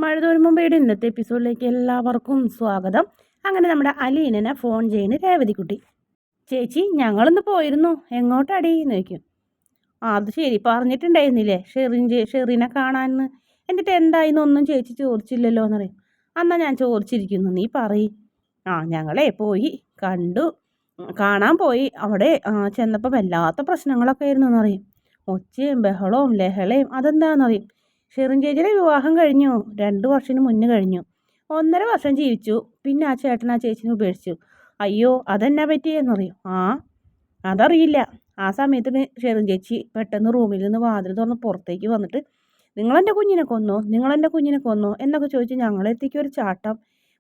മഴതോരും മുമ്പേയുടെ ഇന്നത്തെ എപ്പിസോഡിലേക്ക് എല്ലാവർക്കും സ്വാഗതം. അങ്ങനെ നമ്മുടെ അലീനനെ ഫോൺ ചെയ്യുന്ന രേവതിക്കുട്ടി. ചേച്ചി, ഞങ്ങളൊന്ന് പോയിരുന്നു. എങ്ങോട്ടടി എന്ന് ചോദിക്കും. അത് ശരി, പറഞ്ഞിട്ടുണ്ടായിരുന്നില്ലേ ഷെറിനെ കാണാമെന്ന്. എന്നിട്ട് എന്തായിന്നൊന്നും ചേച്ചി ചോദിച്ചില്ലല്ലോ എന്ന് പറയും. അന്നാ ഞാൻ ചോദിച്ചിരിക്കുന്നു, നീ പറയും. ഞങ്ങളെ പോയി കണ്ടു, കാണാൻ പോയി. അവിടെ ചെന്നപ്പോൾ വല്ലാത്ത പ്രശ്നങ്ങളൊക്കെ ആയിരുന്നു എന്നറിയും. ഒച്ചയും ബഹളവും ലഹളയും. അതെന്താണെന്നറിയും. ഷെറിൻ ചേച്ചിയുടെ വിവാഹം കഴിഞ്ഞു, 2 വർഷത്തിന് മുന്നേ കഴിഞ്ഞു. 1.5 വർഷം ജീവിച്ചു. പിന്നെ ആ ചേട്ടൻ ആ ചേച്ചിനെ ഉപേക്ഷിച്ചു. അയ്യോ, അതെന്നാ പറ്റിയെന്നറിയും. അതറിയില്ല. ആ സമയത്തിന് ഷെറിൻ ചേച്ചി പെട്ടെന്ന് റൂമിൽ നിന്ന് വാതിൽ തുറന്ന് പുറത്തേക്ക് വന്നിട്ട്, നിങ്ങളെൻ്റെ കുഞ്ഞിനെ കൊന്നോ എന്നൊക്കെ ചോദിച്ച് ഞങ്ങളെത്തേക്ക് ഒരു ചാട്ടം.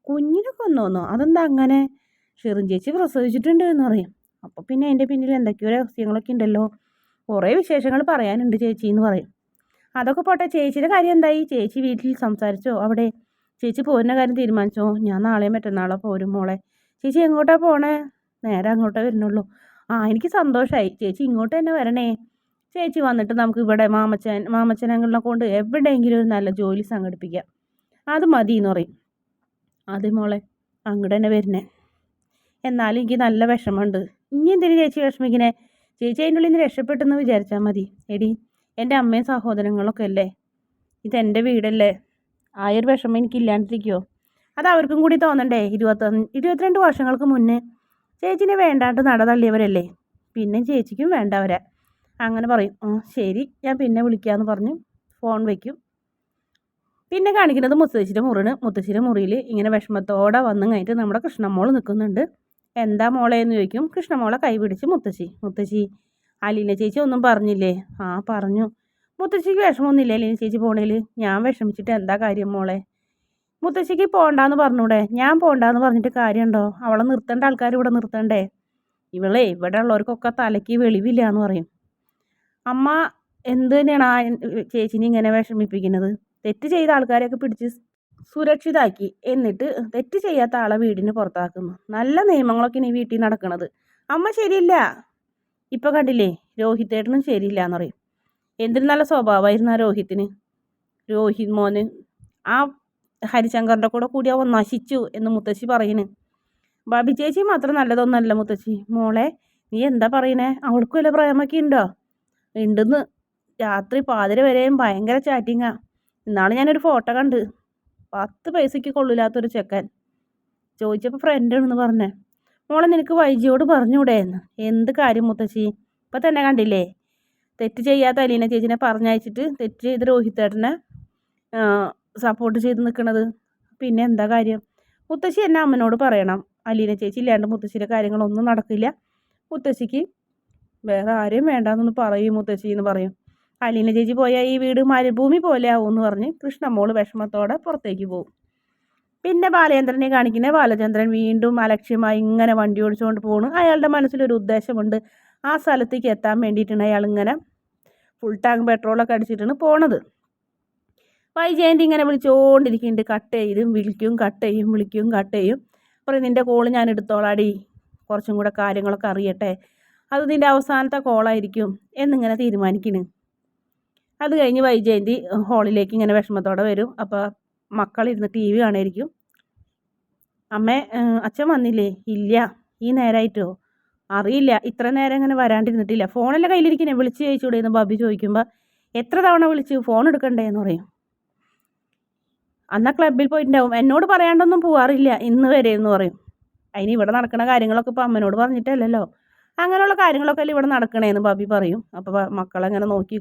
കുഞ്ഞിനെ കൊന്നോന്നോ? അതെന്താ അങ്ങനെ? ഷെറിൻ ചേച്ചി പ്രസവിച്ചിട്ടുണ്ട് എന്നറിയും. അപ്പോൾ പിന്നെ അതിൻ്റെ പിന്നിൽ എന്തൊക്കെയോ രഹസ്യങ്ങളൊക്കെ ഉണ്ടല്ലോ, കുറേ വിശേഷങ്ങൾ പറയാനുണ്ട് ചേച്ചി എന്ന് പറയും. അതൊക്കെ പോട്ടെ, ചേച്ചിയുടെ കാര്യം എന്തായി? ചേച്ചി വീട്ടിൽ സംസാരിച്ചോ? അവിടെ ചേച്ചി പോരുന്ന കാര്യം തീരുമാനിച്ചോ? ഞാൻ നാളെയും മറ്റന്നാളോ പോരും മോളെ. ചേച്ചി എങ്ങോട്ടാ പോണേ? നേരെ അങ്ങോട്ടേ വരുന്നുള്ളൂ. എനിക്ക് സന്തോഷമായി. ചേച്ചി ഇങ്ങോട്ട് തന്നെ വരണേ. ചേച്ചി വന്നിട്ട് നമുക്ക് ഇവിടെ മാമച്ചനങ്ങളെ കൊണ്ട് എവിടെയെങ്കിലും ഒരു നല്ല ജോലി സംഘടിപ്പിക്കാം. അത് മതി എന്ന് പറയും. അതെ മോളെ, അങ്ങോട്ട് തന്നെ വരുന്നേ. എന്നാലും എനിക്ക് നല്ല വിഷമമുണ്ട്. ഇനി എന്തിനു ചേച്ചി വിഷമിക്കണേ? ചേച്ചി അതിൻ്റെ ഉള്ളിൽ നിന്ന് രക്ഷപ്പെട്ടെന്ന് വിചാരിച്ചാൽ മതി. എടി, എൻ്റെ അമ്മയും സഹോദരങ്ങളൊക്കെ അല്ലേ, ഇതെൻ്റെ വീടല്ലേ. ഒരു വിഷമം എനിക്കില്ലാണ്ടിരിക്കുമോ? അത് അവർക്കും കൂടി തോന്നണ്ടേ? 22 വർഷങ്ങൾക്ക് മുന്നേ ചേച്ചിനെ വേണ്ടാണ്ട് തള്ളിയവരല്ലേ, പിന്നെ ചേച്ചിക്കും വേണ്ടവരാ. അങ്ങനെ പറയും. ശരി, ഞാൻ പിന്നെ വിളിക്കാമെന്ന് പറഞ്ഞ് ഫോൺ വയ്ക്കും. പിന്നെ കാണിക്കുന്നത് മുത്തശ്ശിയുടെ മുറിയിൽ ഇങ്ങനെ വിഷമത്തോടെ വന്നു കഴിഞ്ഞിട്ട് നമ്മുടെ കൃഷ്ണമോൾ നിൽക്കുന്നുണ്ട്. എന്താ മോളെ എന്ന് ചോദിക്കും. കൃഷ്ണമോളെ കൈ പിടിച്ച് മുത്തശ്ശി, അലീന ചേച്ചി ഒന്നും പറഞ്ഞില്ലേ? പറഞ്ഞു. മുത്തശ്ശിക്ക് വിഷമമൊന്നുമില്ല അലീന ചേച്ചി പോണേൽ? ഞാൻ വിഷമിച്ചിട്ട് എന്താ കാര്യം മോളെ? മുത്തശ്ശിക്ക് പോണ്ടാന്ന് പറഞ്ഞൂടെ? ഞാൻ പോണ്ടാന്ന് പറഞ്ഞിട്ട് കാര്യമുണ്ടോ? അവളെ നിർത്തേണ്ട ആൾക്കാർ ഇവിടെ നിർത്തണ്ടേ? ഇവിടെ ഉള്ളവർക്കൊക്കെ തലയ്ക്ക് വെളിവില്ല എന്ന് പറയും. അമ്മ എന്ത് തന്നെയാണ് ചേച്ചിനെ ഇങ്ങനെ വിഷമിപ്പിക്കുന്നത്? തെറ്റ് ചെയ്ത ആൾക്കാരെയൊക്കെ പിടിച്ച് സുരക്ഷിതാക്കി, എന്നിട്ട് തെറ്റ് ചെയ്യാത്ത ആളെ വീടിന് പുറത്താക്കുന്നു. നല്ല നിയമങ്ങളൊക്കെ ഈ വീട്ടിൽ നടക്കുന്നത്. അമ്മ ശരിയില്ല. ഇപ്പം കണ്ടില്ലേ, രോഹിത്തേട്ടനും ശരിയില്ല എന്ന് പറയും. എന്തൊരു നല്ല സ്വഭാവമായിരുന്നു ആ രോഹിത് മോന്. ആ ഹരിശങ്കറിൻ്റെ കൂടി അവൻ നശിച്ചു എന്ന് മുത്തശ്ശി പറയുന്നു. ബാബി ചേച്ചി മാത്രം നല്ലതൊന്നല്ല മുത്തശ്ശി. മോളെ, നീ എന്താ പറയണേ? അവൾക്കും വല്ല പ്രേമൊക്കെ ഉണ്ടോ? ഉണ്ടെന്ന്. രാത്രി പാതിര വരെയും ഭയങ്കര ചാറ്റിങ്ങാ. ഇന്നാൾ ഞാനൊരു ഫോട്ടോ കണ്ട്. 10 പൈസയ്ക്ക് കൊള്ളില്ലാത്തൊരു ചെക്കൻ. ചോദിച്ചപ്പോൾ ഫ്രണ്ടാണെന്ന് പറഞ്ഞേ. മോളെ, നിനക്ക് വൈജിയോട് പറഞ്ഞൂടെ എന്ന്? എന്ത് കാര്യം മുത്തശ്ശി? ഇപ്പം തന്നെ കണ്ടില്ലേ, തെറ്റ് ചെയ്യാത്ത അലീന ചേച്ചിനെ പറഞ്ഞയച്ചിട്ട് തെറ്റ് ചെയ്ത് രോഹിത്തേട്ടനെ സപ്പോർട്ട് ചെയ്ത് നിൽക്കണത്. പിന്നെ എന്താ കാര്യം? മുത്തശ്ശി എന്നെ അമ്മനോട് പറയണം. അലീന ചേച്ചി ഇല്ലാണ്ട് മുത്തശ്ശിയുടെ കാര്യങ്ങളൊന്നും നടക്കില്ല. മുത്തശ്ശിക്ക് വേറെ ആരെയും വേണ്ടാന്നൊന്ന് പറയും മുത്തശ്ശി എന്ന് പറയും. അലീന ചേച്ചി പോയാൽ ഈ വീട് മരുഭൂമി പോലെ ആവും എന്ന് പറഞ്ഞ് കൃഷ്ണമോള് വിഷമത്തോടെ പുറത്തേക്ക് പോകും. പിന്നെ ബാലചന്ദ്രനെ കാണിക്കുന്നത്. ബാലചന്ദ്രൻ വീണ്ടും അലക്ഷ്യമായി ഇങ്ങനെ വണ്ടി ഓടിച്ചുകൊണ്ട് പോകുന്നു. അയാളുടെ മനസ്സിലൊരു ഉദ്ദേശമുണ്ട്. ആ സ്ഥലത്തേക്ക് എത്താൻ വേണ്ടിയിട്ടാണ് അയാൾ ഇങ്ങനെ ഫുൾ ടാങ്ക് പെട്രോളൊക്കെ അടിച്ചിട്ടാണ് പോണത്. വൈജയന്തി ഇങ്ങനെ വിളിച്ചുകൊണ്ടിരിക്കുന്നുണ്ട്. കട്ട് ചെയ്തും വിളിക്കും, വിളിക്കും. പറയും, നിൻ്റെ കോള് ഞാൻ എടുത്തോളാടി, കുറച്ചും കൂടെ കാര്യങ്ങളൊക്കെ അറിയട്ടെ, അത് നിൻ്റെ അവസാനത്തെ കോളായിരിക്കും എന്നിങ്ങനെ തീരുമാനിക്കുന്നു. അത് കഴിഞ്ഞ് വൈജയന്തി ഹാളിലേക്ക് ഇങ്ങനെ വിഷമത്തോടെ വരും. അപ്പോൾ മക്കളിരുന്ന് TV കാണായിരിക്കും. അമ്മേ, അച്ഛൻ വന്നില്ലേ? ഇല്ല. ഈ നേരമായിട്ടോ? അറിയില്ല, ഇത്ര നേരം ഇങ്ങനെ വരാണ്ടിരുന്നിട്ടില്ല. ഫോണെല്ലാം കയ്യിലിരിക്കണേ, വിളിച്ച് ചോദിച്ചൂടെ എന്ന് ബബി ചോദിക്കുമ്പോൾ, എത്ര തവണ വിളിച്ചു, ഫോൺ എടുക്കണ്ടേ എന്ന് പറയും. അന്നാ ക്ലബ്ബിൽ പോയിട്ടുണ്ടാവും, എന്നോട് പറയാണ്ടൊന്നും പോവാറില്ല ഇന്ന് വരെ എന്ന് പറയും. അതിന് ഇവിടെ നടക്കുന്ന കാര്യങ്ങളൊക്കെ ഇപ്പോൾ അമ്മനോട് പറഞ്ഞിട്ടല്ലല്ലോ, അങ്ങനെയുള്ള കാര്യങ്ങളൊക്കെ അല്ലേ ഇവിടെ നടക്കണേന്ന് ബബി പറയും. അപ്പോൾ മക്കളെങ്ങനെ നോക്കി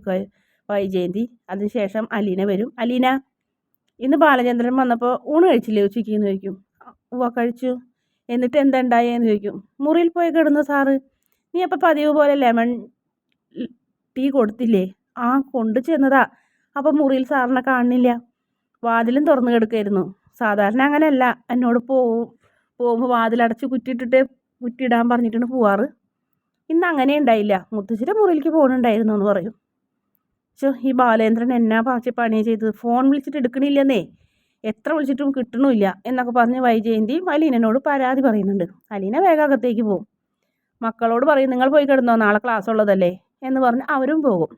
വൈജയന്തി. അതിനുശേഷം അലീന വരും. അലീന, ഇന്ന് ബാലചന്ദ്രൻ വന്നപ്പോൾ ഊണ് കഴിച്ചില്ലേ ഉച്ചയ്ക്കെന്ന് ചോദിക്കും. കഴിച്ചു. എന്നിട്ട് എന്താ ഉണ്ടായെന്ന് ചോദിക്കും. മുറിയിൽ പോയി കിടന്നു സാറ്. നീ അപ്പോൾ പതിവ് പോലെ ലെമൺ ടീ കൊടുത്തില്ലേ? കൊണ്ടു ചെന്നതാ. അപ്പോൾ മുറിയിൽ സാറിനെ കാണുന്നില്ല. വാതിലും തുറന്നു കിടക്കായിരുന്നു. സാധാരണ അങ്ങനെയല്ല, എന്നോട് പോകുമ്പോൾ വാതിലടച്ച് കുറ്റിയിടാൻ പറഞ്ഞിട്ടാണ് പോവാറ്. ഇന്ന് അങ്ങനെ ഉണ്ടായില്ല. മുത്തശ്ശിയുടെ മുറിയിലേക്ക് പോകണുണ്ടായിരുന്നു എന്ന് പറയും. ഈ ബാലേന്ദ്രൻ എന്നാ പണി ചെയ്തത്? ഫോൺ വിളിച്ചിട്ട് എടുക്കണില്ലെന്നേ, എത്ര വിളിച്ചിട്ടും കിട്ടണമില്ല എന്നൊക്കെ പറഞ്ഞ് വൈജയന്തി അലീനോട് പരാതി പറയുന്നുണ്ട്. അലീന വേഗം അകത്തേക്ക് പോകും. മക്കളോട് പറയും, നിങ്ങൾ പോയി കിടന്നോ, നാളെ ക്ലാസ് ഉള്ളതല്ലേ എന്ന് പറഞ്ഞ് അവരും പോകും.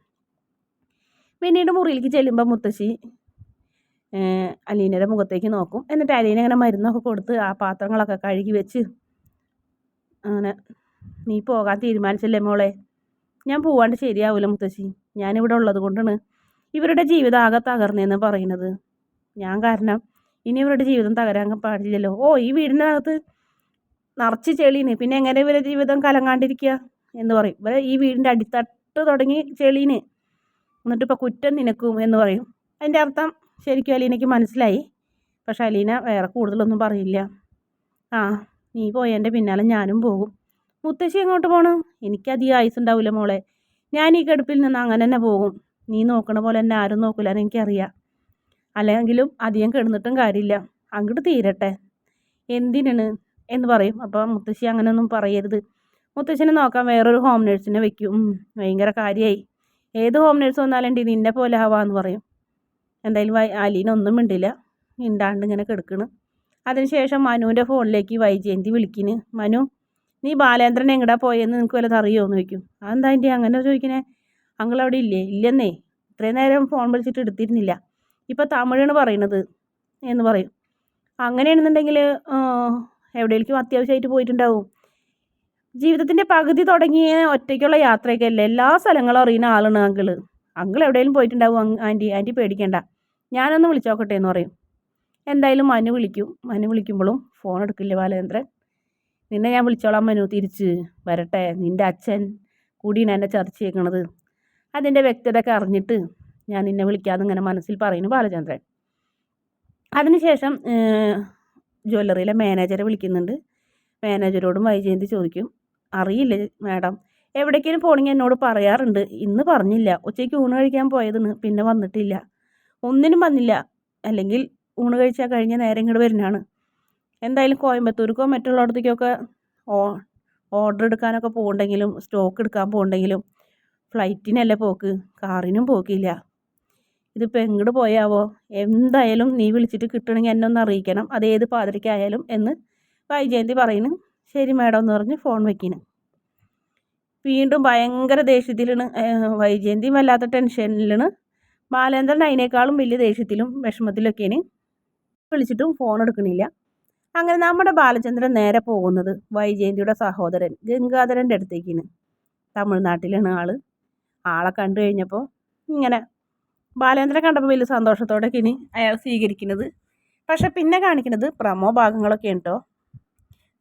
പിന്നീട് മുറിയിലേക്ക് ചെല്ലുമ്പോൾ മുത്തശ്ശി അലീനയുടെ മുഖത്തേക്ക് നോക്കും. എന്നിട്ട് അലീന ഇങ്ങനെ മരുന്നൊക്കെ കൊടുത്ത് ആ പാത്രങ്ങളൊക്കെ കഴുകി വെച്ച് അങ്ങനെ, നീ പോകാൻ തീരുമാനിച്ചല്ലേ മോളെ? ഞാൻ പോവാണ്ട് ശരിയാവില്ല മുത്തശ്ശി. ഞാനിവിടെ ഉള്ളത് കൊണ്ടാണ് ഇവരുടെ ജീവിതം ആകെ തകർന്നതെന്ന് പറയുന്നത്. ഞാൻ കാരണം ഇനി ഇവരുടെ ജീവിതം തകരാൻ പാടില്ലല്ലോ. ഓ, ഈ വീടിനകത്ത് നിറച്ച് ചെളീന്, പിന്നെ എങ്ങനെ ഇവരുടെ ജീവിതം കലങ്ങാണ്ടിരിക്കുക എന്ന് പറയും. ഇവരെ ഈ വീടിൻ്റെ അടിത്തട്ട് തുടങ്ങി ചെളീന്, എന്നിട്ടിപ്പോൾ കുറ്റം നിനക്കും എന്ന് പറയും. അതിൻ്റെ അർത്ഥം ശരിക്കും അലീനയ്ക്ക് മനസ്സിലായി. പക്ഷെ അലീന വേറെ കൂടുതലൊന്നും പറയില്ല. ആ, നീ പോയതിൻ്റെ പിന്നാലെ ഞാനും പോകും. മുത്തശ്ശി എങ്ങോട്ട് പോകണം? എനിക്കധികം ആയുസുണ്ടാവില്ല മോളെ. ഞാൻ ഈ കിടപ്പിൽ നിന്ന് അങ്ങനെ തന്നെ പോകും. നീ നോക്കണ പോലെ എന്നെ ആരും നോക്കില്ലാന്ന് എനിക്കറിയാം. അല്ലെങ്കിലും അധികം കിടന്നിട്ടും കാര്യമില്ല, അങ്ങോട്ട് തീരട്ടെ. എന്തിനാണ് എന്ന് പറയും. അപ്പോൾ മുത്തശ്ശി അങ്ങനെയൊന്നും പറയരുത്, മുത്തശ്ശിനെ നോക്കാൻ വേറൊരു ഹോം നേഴ്സിനെ വെക്കും. ഭയങ്കര കാര്യമായി. ഏത് ഹോം നേഴ്സ് വന്നാലുണ്ട് നിന്നെ പോലെ ആവാന്ന് പറയും. എന്തായാലും അലീന ഒന്നും മിണ്ടില്ല, മിണ്ടാണ്ട് ഇങ്ങനെ കിടക്കണ്. അതിനുശേഷം മനുവിൻ്റെ ഫോണിലേക്ക് വൈജയന്തി വിളിക്കുന്നു. മനു, നീ ബാലേന്ദ്രൻ എങ്ങടാ പോയെന്ന് നിനക്ക് വല്ലതും അറിയുമോ എന്ന് ചോദിക്കും. അതെന്താ എൻ്റെ അങ്ങനെ ചോദിക്കണേ? അങ്കിൾ അവിടെ ഇല്ലേ? ഇല്ലെന്നേ, ഇത്രയും നേരം ഫോൺ വിളിച്ചിട്ട് എടുത്തിരുന്നില്ല, ഇപ്പോൾ തമിഴാണ് പറയണത് എന്ന് പറയും. അങ്ങനെയാണെന്നുണ്ടെങ്കിൽ എവിടെയെങ്കിലും അത്യാവശ്യമായിട്ട് പോയിട്ടുണ്ടാവും. ജീവിതത്തിൻ്റെ പകുതി തുടങ്ങിയ ഒറ്റയ്ക്കുള്ള യാത്രയൊക്കെ അല്ലേ, എല്ലാ സ്ഥലങ്ങളും അറിയുന്ന ആളാണ് അങ്കിൾ. അങ്കിൾ എവിടെയെങ്കിലും പോയിട്ടുണ്ടാവും ആൻറ്റി പേടിക്കേണ്ട, ഞാനൊന്ന് വിളിച്ചോക്കട്ടെ എന്ന് പറയും. എന്തായാലും മനു വിളിക്കും. മനു വിളിക്കുമ്പോഴും ഫോൺ എടുക്കില്ല ബാലേന്ദ്രൻ. നിന്നെ ഞാൻ വിളിച്ചോളാം മനു, തിരിച്ച് വരട്ടെ. നിൻ്റെ അച്ഛൻ കൂടിയാണ് എന്നെ ചർച്ച ചെയ്യണത്, അതിൻ്റെ വ്യക്തതയൊക്കെ അറിഞ്ഞിട്ട് ഞാൻ നിന്നെ വിളിക്കാമെന്ന് ഇങ്ങനെ മനസ്സിൽ പറയുന്നു ബാലചന്ദ്രൻ. അതിനുശേഷം ജ്വല്ലറിയിലെ മാനേജറെ വിളിക്കുന്നുണ്ട്. മാനേജരോടും വൈജയന്തി ചോദിക്കും, അറിയില്ലേ മാഡം, എവിടേക്കേലും പോകണമെങ്കിൽ എന്നോട് പറയാറുണ്ട്, ഇന്ന് പറഞ്ഞില്ല. ഉച്ചയ്ക്ക് ഊണ് കഴിക്കാൻ പോയതെന്ന് പിന്നെ വന്നിട്ടില്ല, ഒന്നിനും വന്നില്ല. അല്ലെങ്കിൽ ഊണ് കഴിച്ചാൽ കഴിഞ്ഞ നേരം ഇങ്ങോട്ട് വരുന്നതാണ്. എന്തായാലും കോയമ്പത്തൂർക്കോ മറ്റുള്ളിടത്തേക്കൊക്കെ ഓർഡർ എടുക്കാനൊക്കെ പോകുന്നുണ്ടെങ്കിലും സ്റ്റോക്ക് എടുക്കാൻ പോകുന്നുണ്ടെങ്കിലും ഫ്ലൈറ്റിനല്ലേ പോക്ക്, കാറിനും പോക്കില്ല. ഇതിപ്പോൾ എങ്ങോട്ട് പോയാവോ? എന്തായാലും നീ വിളിച്ചിട്ട് കിട്ടണമെങ്കിൽ എന്നെ ഒന്ന് അറിയിക്കണം, അതേത് പാതിരയ്ക്കായാലും എന്ന് വൈജയന്തി പറയുന്നു. ശരി മാഡം എന്ന് പറഞ്ഞ് ഫോൺ വയ്ക്കുന്നു. വീണ്ടും ഭയങ്കര ദേഷ്യത്തിലാണ് വൈജയന്തിയും, വല്ലാത്ത ടെൻഷനിലാണ്. ബാലേന്ദ്രൻ അതിനേക്കാളും വലിയ ദേഷ്യത്തിലും വിഷമത്തിലൊക്കെയാണ്. വിളിച്ചിട്ടും ഫോൺ എടുക്കണില്ല. അങ്ങനെ നമ്മുടെ ബാലചന്ദ്രൻ നേരെ പോകുന്നത് വൈജയന്തിയുടെ സഹോദരൻ ഗംഗാധരൻ്റെ അടുത്തേക്കാണ്. തമിഴ്നാട്ടിലാണ് ആളെ കണ്ടു കഴിഞ്ഞപ്പോൾ ഇങ്ങനെ ബാലേന്ദ്രനെ കണ്ടപ്പോൾ വലിയ സന്തോഷത്തോടെയൊക്കെ ഇനി അയാൾ സ്വീകരിക്കുന്നത്. പക്ഷെ പിന്നെ കാണിക്കുന്നത് പ്രമോ ഭാഗങ്ങളൊക്കെ ഉണ്ടോ.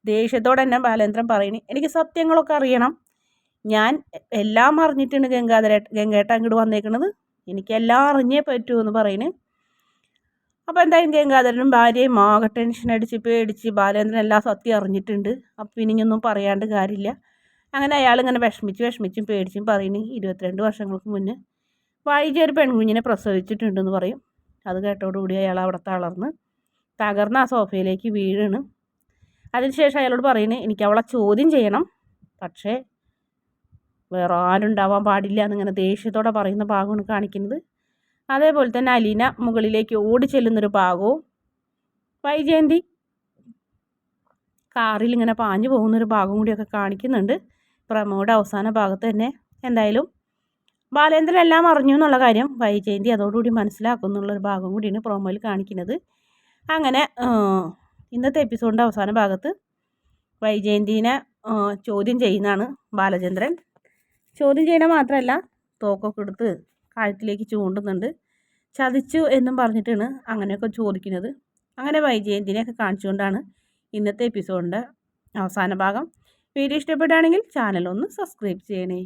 ദേഷ്യത്തോടെ തന്നെ ബാലേന്ദ്രൻ പറയുന്നു, എനിക്ക് സത്യങ്ങളൊക്കെ അറിയണം, ഞാൻ എല്ലാം അറിഞ്ഞിട്ടാണ് ഗംഗേട്ട അങ്ങോട്ട് വന്നേക്കണത്, എനിക്കെല്ലാം അറിഞ്ഞേ പറ്റൂ എന്ന് പറയുന്നു. അപ്പോൾ എന്തായാലും ഗംഗാധരനും ഭാര്യയും ആകെ ടെൻഷൻ അടിച്ച് പേടിച്ച് ബാലേന്ദ്രൻ എല്ലാ സത്യം അറിഞ്ഞിട്ടുണ്ട്, അപ്പം ഇനിയൊന്നും പറയാണ്ട് കാര്യമില്ല. അങ്ങനെ അയാളിങ്ങനെ വിഷമിച്ചും പേടിച്ചും പറയുന്നു, 22 വർഷങ്ങൾക്ക് മുന്നേ വൈജി ഒരു പെൺകുഞ്ഞിനെ പ്രസവിച്ചിട്ടുണ്ടെന്ന് പറയും. അത് കേട്ടോടുകൂടി അയാൾ അവിടെ തകർന്ന് ആ സോഫയിലേക്ക് വീഴാണ്. അതിനുശേഷം അയാളോട് പറയുന്നത്, എനിക്ക് അവളെ ചോദ്യം ചെയ്യണം, പക്ഷേ വേറെ ആരും ഉണ്ടാവാൻ പാടില്ല എന്നിങ്ങനെ ദേഷ്യത്തോടെ പറയുന്ന ഭാഗമാണ് കാണിക്കുന്നത്. അതേപോലെ തന്നെ അലീന മുകളിലേക്ക് ഓടി ചെല്ലുന്നൊരു ഭാഗവും വൈജയന്തി കാറിൽ ഇങ്ങനെ പാഞ്ഞു പോകുന്നൊരു ഭാഗം കൂടിയൊക്കെ കാണിക്കുന്നുണ്ട് പ്രമോയുടെ അവസാന ഭാഗത്ത് തന്നെ. എന്തായാലും ബാലേന്ദ്രൻ എല്ലാം അറിഞ്ഞു എന്നുള്ള കാര്യം വൈജയന്തി അതോടുകൂടി മനസ്സിലാക്കുന്നുള്ളൊരു ഭാഗം കൂടിയാണ് പ്രൊമോയിൽ കാണിക്കുന്നത്. അങ്ങനെ ഇന്നത്തെ എപ്പിസോഡിൻ്റെ അവസാന ഭാഗത്ത് വൈജയന്തിനെ ചോദ്യം ചെയ്യുന്നതാണ് ബാലചന്ദ്രൻ. ചോദ്യം ചെയ്യണ മാത്രമല്ല, തോക്കൊക്കെ എടുത്ത് കഴുത്തിലേക്ക് ചൂണ്ടുന്നുണ്ട്. ചതിച്ചു എന്നും പറഞ്ഞിട്ടാണ് അങ്ങനെയൊക്കെ ചോദിക്കുന്നത്. അങ്ങനെ വൈജയന്തിനെയൊക്കെ കാണിച്ചുകൊണ്ടാണ് ഇന്നത്തെ എപ്പിസോഡിൻ്റെ അവസാന ഭാഗം. വീഡിയോ ഇഷ്ടപ്പെടുകയാണെങ്കിൽ ചാനൽ ഒന്ന് സബ്സ്ക്രൈബ് ചെയ്യണേ.